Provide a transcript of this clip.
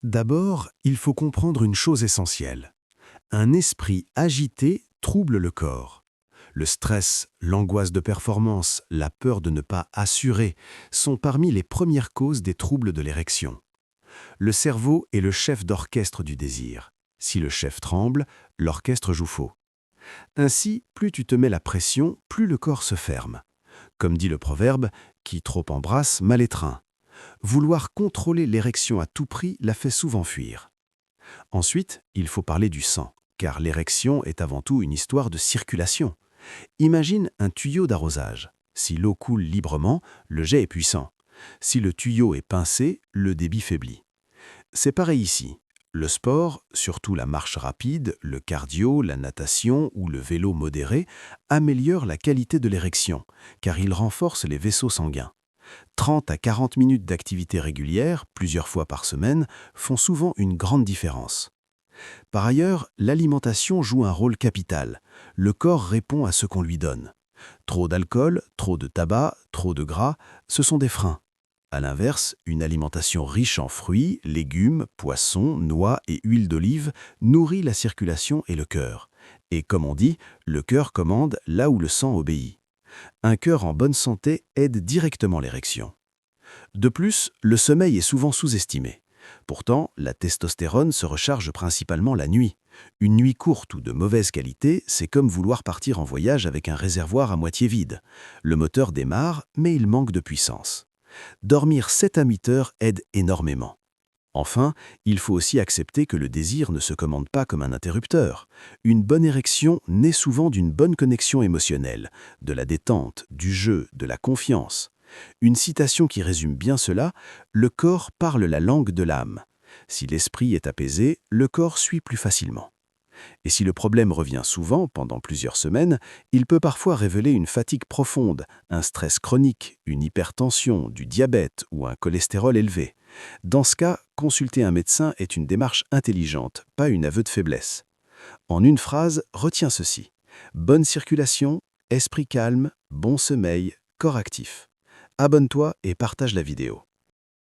D'abord, il faut comprendre une chose essentielle. Un esprit agité trouble le corps. Le stress, l'angoisse de performance, la peur de ne pas assurer sont parmi les premières causes des troubles de l'érection. Le cerveau est le chef d'orchestre du désir. Si le chef tremble, l'orchestre joue faux. Ainsi, plus tu te mets la pression, plus le corps se ferme. Comme dit le proverbe, qui trop embrasse, mal étreint. Vouloir contrôler l'érection à tout prix la fait souvent fuir. Ensuite, il faut parler du sang, car l'érection est avant tout une histoire de circulation. Imagine un tuyau d'arrosage. Si l'eau coule librement, le jet est puissant. Si le tuyau est pincé, le débit faiblit. C'est pareil ici. Le sport, surtout la marche rapide, le cardio, la natation ou le vélo modéré, améliore la qualité de l'érection, car il renforce les vaisseaux sanguins. 30 à 40 minutes d'activité régulière, plusieurs fois par semaine, font souvent une grande différence. Par ailleurs, l'alimentation joue un rôle capital. Le corps répond à ce qu'on lui donne. Trop d'alcool, trop de tabac, trop de gras, ce sont des freins. À l'inverse, une alimentation riche en fruits, légumes, poissons, noix et huile d'olive nourrit la circulation et le cœur. Et comme on dit, le cœur commande là où le sang obéit. Un cœur en bonne santé aide directement l'érection. De plus, le sommeil est souvent sous-estimé. Pourtant, la testostérone se recharge principalement la nuit. Une nuit courte ou de mauvaise qualité, c'est comme vouloir partir en voyage avec un réservoir à moitié vide. Le moteur démarre, mais il manque de puissance. Dormir 7 à 8 heures aide énormément. Enfin, il faut aussi accepter que le désir ne se commande pas comme un interrupteur. Une bonne érection naît souvent d'une bonne connexion émotionnelle, de la détente, du jeu, de la confiance. Une citation qui résume bien cela, le corps parle la langue de l'âme. Si l'esprit est apaisé, le corps suit plus facilement. Et si le problème revient souvent, pendant plusieurs semaines, il peut parfois révéler une fatigue profonde, un stress chronique, une hypertension, du diabète ou un cholestérol élevé. Dans ce cas, consulter un médecin est une démarche intelligente, pas une aveu de faiblesse. En une phrase, retiens ceci. Bonne circulation, esprit calme, bon sommeil, corps actif. Abonne-toi et partage la vidéo.